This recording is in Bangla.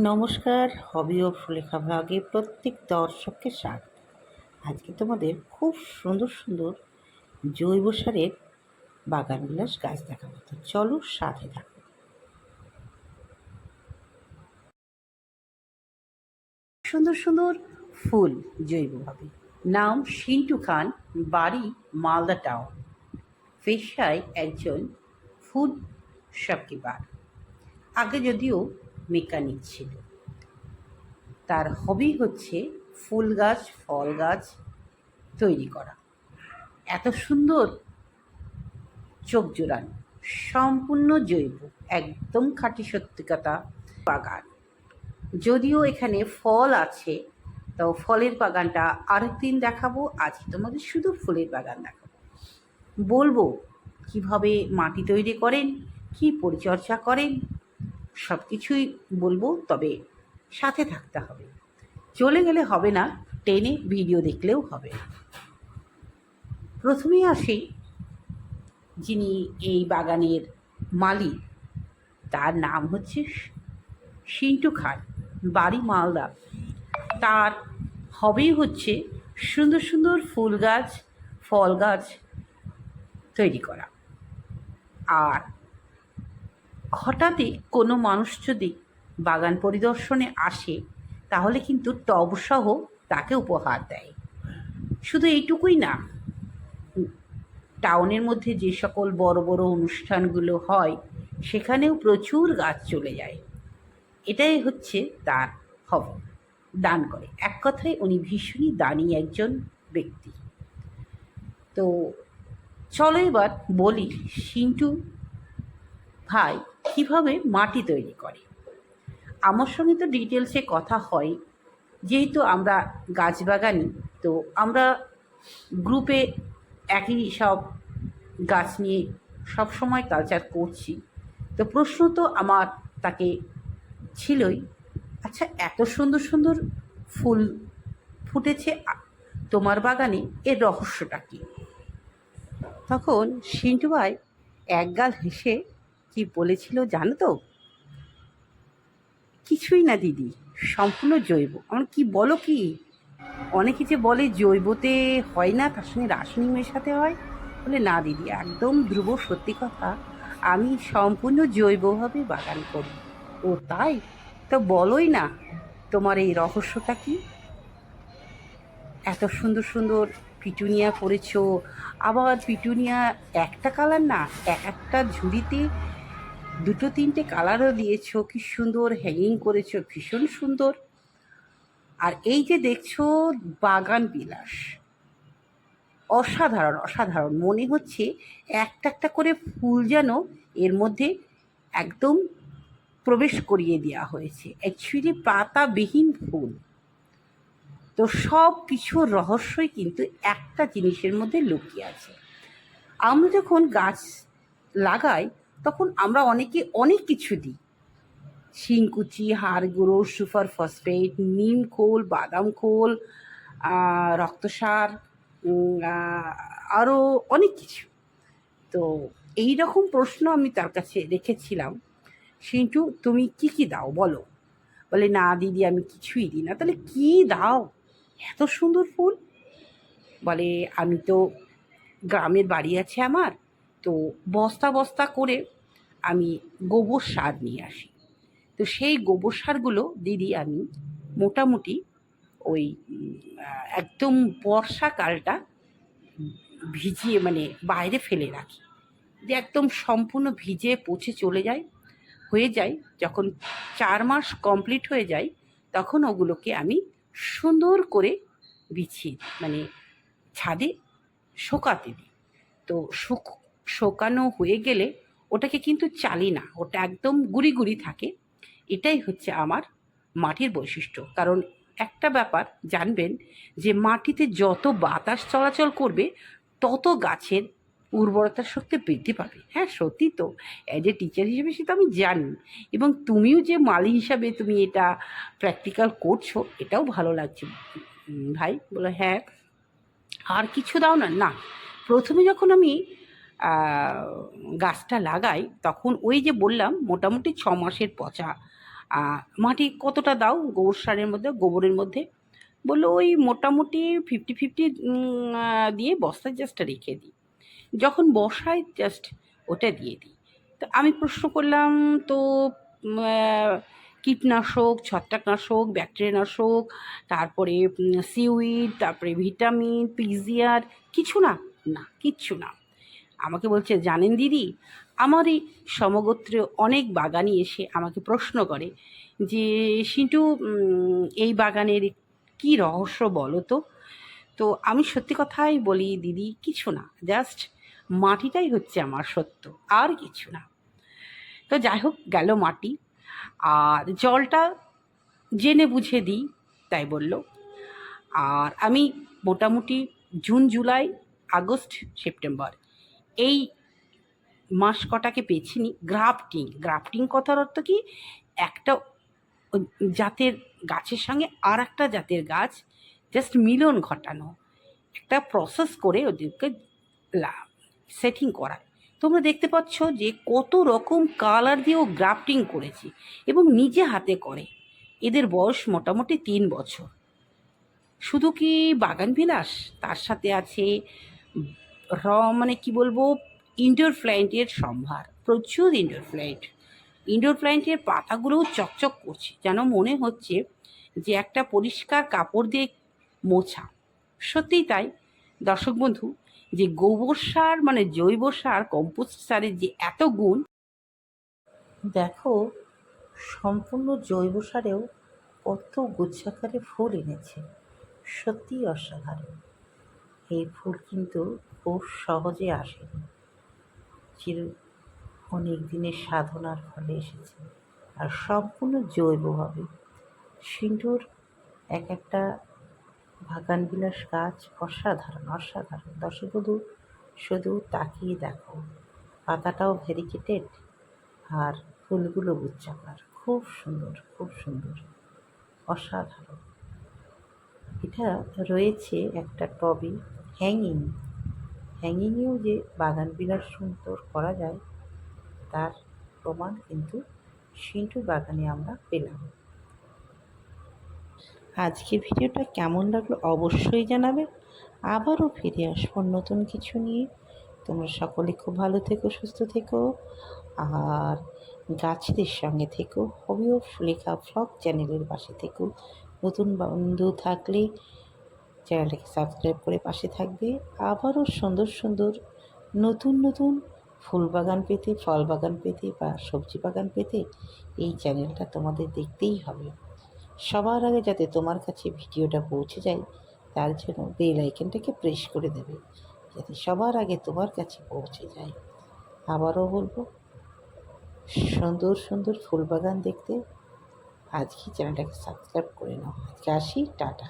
নমস্কার, হবি ও সুলেখা ব্লগে প্রত্যেক দর্শককে স্বাগত। আজকে তোমাদের খুব সুন্দর সুন্দর জৈব সারের বাগান বিলাস গাছ দেখাবো, তো চলো সাথে থাকো। সুন্দর সুন্দর ফুল জৈবভাবে। নাম সিন্টু খান, বাড়ি মালদা টাউন, পেশায় একজন ফুড শপকিপার। আগে যদিও মেকানিক ছিল। তার হবি হচ্ছে ফুল গাছ, ফল গাছ তৈরি করা। এত সুন্দর, চোখ জোড়ানো, সম্পূর্ণ জৈব, একদম খাঁটি সত্যিকতা বাগান। যদিও এখানে ফল আছে, তো ফলের বাগানটা আরেকদিন দেখাবো। আজকে তোমাদের শুধু ফুলের বাগান দেখাবো। বলবো কিভাবে মাটি তৈরি করেন, কি পরিচর্যা করেন, সব কিছুই বলবো, তবে সাথে থাকতে হবে। চলে গেলে হবে না, টেনে ভিডিও দেখলেও হবে। প্রথমেই আসি যিনি এই বাগানের মালিক, তার নাম হচ্ছে সিন্টু খান, বাড়ি মালদা। তার হবি হচ্ছে সুন্দর সুন্দর ফুল গাছ, ফল গাছ তৈরি করা। আর হঠাৎই কোনো মানুষ যদি বাগান পরিদর্শনে আসে, তাহলে কিন্তু টবসহ তাকে উপহার দেয়। শুধু এইটুকুই না, টাউনের মধ্যে যে সকল বড় বড় অনুষ্ঠানগুলো হয়, সেখানেও প্রচুর গাছ চলে যায়। এটাই হচ্ছে তার হবি, দান করে। এক কথায় উনি ভীষণই দানি একজন ব্যক্তি। তো চলো এবার বলি সিন্টু ভাই কীভাবে মাটি তৈরি করে। আমার সঙ্গে তো ডিটেলসে কথা হয়, যেহেতু আমরা গাছ বাগানি, তো আমরা গ্রুপে একই সব গাছ নিয়ে সব সময় কালচার করছি। তো প্রশ্ন তো আমার তাকে ছিলই, আচ্ছা এত সুন্দর সুন্দর ফুল ফুটেছে তোমার বাগানে, এর রহস্যটা কী? তখন সিন্টু ভাই একগাল হেসে কি বলেছিল জানো তো? কিছুই না দিদি, সম্পূর্ণ জৈব। আমার কি বলো কি, অনেকে যে বলে জৈবতে হয় না, তার সঙ্গে রাসায়নিক মেশাতে হয়। বলে না দিদি, একদম ধ্রুব সত্যি কথা, আমি সম্পূর্ণ জৈবভাবে বাগান করি। ও তাই? তো বলোই না তোমার এই রহস্যটা কি? এত সুন্দর সুন্দর পিটুনিয়া করেছো, আবার পিটুনিয়া একটা কালার না, এক একটা ঝুড়িতে দুটো তিনটে কালারও দিয়েছো, কি সুন্দর হ্যাঙ্গিং করেছো, ভীষণ সুন্দর। আর এই যে দেখছো বাগান বিলাস, অসাধারণ অসাধারণ। মনে হচ্ছে একটা একটা করে ফুল যেন এর মধ্যে একদম প্রবেশ করিয়ে দেওয়া হয়েছে। অ্যাকচুয়ালি পাতাবিহীন ফুল। তো সব কিছুর রহস্যই কিন্তু একটা জিনিসের মধ্যে লুকিয়ে আছে। আমরা যখন গাছ লাগাই, তখন আমরা অনেকে অনেক কিছু দিই। শিংকুচি, হাড় গুঁড়ো, সুপার ফসফেট, নিম খোল, বাদাম খোল, রক্তসার, আরও অনেক কিছু। তো এই রকম প্রশ্ন আমি তার কাছে রেখেছিলাম, সিন্টু তুমি কি কি দাও বলো? বলে না দিদি, আমি কিছুই দিই না। তাহলে কি দাও এত সুন্দর ফুল? বলে আমি তো গ্রামের বাড়ি আছে আমার, তো বস্তা বস্তা করে আমি গোবর সার নিয়ে আসি। তো সেই গোবর সারগুলো দিদি আমি মোটামুটি ওই একদম বর্ষাকালটা ভিজিয়ে, মানে বাইরে ফেলে রাখি, যে একদম সম্পূর্ণ ভিজে পচে চলে যায়, হয়ে যায়। যখন 4 মাস কমপ্লিট হয়ে যায়, তখন ওগুলোকে আমি সুন্দর করে বিছিয়ে, মানে ছাদে শোকাতে দিই। তো শোকানো হয়ে গেলে ওটাকে কিন্তু চালি না, ওটা একদম গুঁড়ি গুঁড়ি থাকে। এটাই হচ্ছে আমার মাটির বৈশিষ্ট্য। কারণ একটা ব্যাপার জানবেন, যে মাটিতে যত বাতাস চলাচল করবে, তত গাছের উর্বরতা শক্তি বৃদ্ধি পাবে। হ্যাঁ সত্যি তো, অ্যাজ এ টিচার হিসেবে সেটা আমি জানি, এবং তুমিও যে মালি হিসাবে তুমি এটা প্র্যাকটিক্যাল করছো, এটাও ভালো লাগছে ভাই। বলো হ্যাঁ। আর কিছু দাও না? না, প্রথমে যখন আমি গাছটা লাগাই, তখন ওই যে বললাম মোটামুটি 6 মাসের পচা মাটি কতটা দাও গোবর সারের মধ্যে, গোবরের মধ্যে? বললো ওই মোটামুটি 50-50 দিয়ে বস্তায় জাস্ট রেখে দিই, যখন বসাই জাস্ট ওটা দিয়ে দিই। তো আমি প্রশ্ন করলাম, তো কীটনাশক, ছত্রাকনাশক, ব্যাকটেরিয়ানাশক, তারপরে সিউইড, তারপরে ভিটামিন, পিজিআর কিছু না? না, কিচ্ছু না। আমাকে বলছে, জানেন দিদি, আমার এই সমগোত্রে অনেক বাগানি এসে আমাকে প্রশ্ন করে যে সিন্টু, এই বাগানের কি রহস্য বলো তো? তো আমি সত্যি কথাই বলি দিদি, কিছু না, জাস্ট মাটিটাই হচ্ছে আমার সত্য, আর কিছু না। তো যাই হোক, গেল মাটি, আর জলটা জেনে বুঝে দিই, তাই বলল। আর আমি মোটামুটি জুন, জুলাই, আগস্ট, সেপ্টেম্বর এই মাস কটাকে বেছে নিই গ্রাফটিং। গ্রাফটিং কথার অর্থ কি? একটা জাতের গাছের সঙ্গে আর একটা জাতের গাছ জাস্ট মিলন ঘটানো, একটা প্রসেস করে ওদেরকে সেটিং করায়। তোমরা দেখতে পাচ্ছ যে কত রকম কালার দিয়েও গ্রাফটিং করেছি এবং নিজে হাতে করে। এদের বয়স মোটামুটি 3 বছর। শুধু কি বাগান বিলাস, তার সাথে আছে মানে কি বলবো, ইনডোর প্ল্যান্টের সম্ভার, প্রচুর ইনডোর প্ল্যান্ট। ইনডোর প্ল্যান্টের পাতাগুলোও চকচক করছে, যেন মনে হচ্ছে যে একটা পরিষ্কার কাপড় দিয়ে মোছা। সত্যিই তাই দর্শক বন্ধু, যে গোবর সার মানে জৈব সার, কম্পোস্ট সারের যে এত গুণ। দেখো, সম্পূর্ণ জৈব সারেও কত গুচ্ছাকারে ফুল এনেছে, সত্যিই অসাধারণ। এই ফুল কিন্তু খুব সহজে আসেনি, চির অনেক দিনের সাধনার ফলে এসেছে, আর সম্পূর্ণ জৈবভাবে। সিন্ধুর এক একটা বাগানবিলাস গাছ অসাধারণ, অসাধারণ। দর্শক বন্ধু, শুধু তাকিয়ে দেখো, পাতাটাও ভেরিকেটেড, আর ফুলগুলো গুচ্ছাকার, খুব সুন্দর, খুব সুন্দর, অসাধারণ। এটা রয়েছে একটা টবে হ্যাঙ্গিং। হ্যাঙ্গিংয়েও যে বাগান বিলাস সুন্দর করা যায়, তার প্রমাণ কিন্তু সিন্টুর বাগানে আমরা পেলাম। আজকের ভিডিওটা কেমন লাগলো অবশ্যই জানাবে। আবারও ফিরে আসবো নতুন কিছু নিয়ে। তোমরা সকলে খুব ভালো থেকো, সুস্থ থেকো, আর গাছেদের সঙ্গে থেকো। হবি অফ লেখা ব্লগ চ্যানেলের পাশে থেকো। নতুন বন্ধু থাকলে চ্যানেলটাকে সাবস্ক্রাইব করে পাশে থাকবে। আবারও সুন্দর সুন্দর নতুন নতুন ফুল বাগান পেতে, ফল বাগান পেতে বা সবজি বাগান পেতে এই চ্যানেলটা তোমাদের দেখতেই হবে। সবার আগে যাতে তোমার কাছে ভিডিওটা পৌঁছে যায়, তার জন্য বেল আইকনটাকে প্রেস করে দেবে, যাতে সবার আগে তোমার কাছে পৌঁছে যায়। আবারও বলবো, সুন্দর সুন্দর ফুল বাগান দেখতে আজকে চ্যানেলটাকে সাবস্ক্রাইব করে নাও। আজকে আসি, টাটা।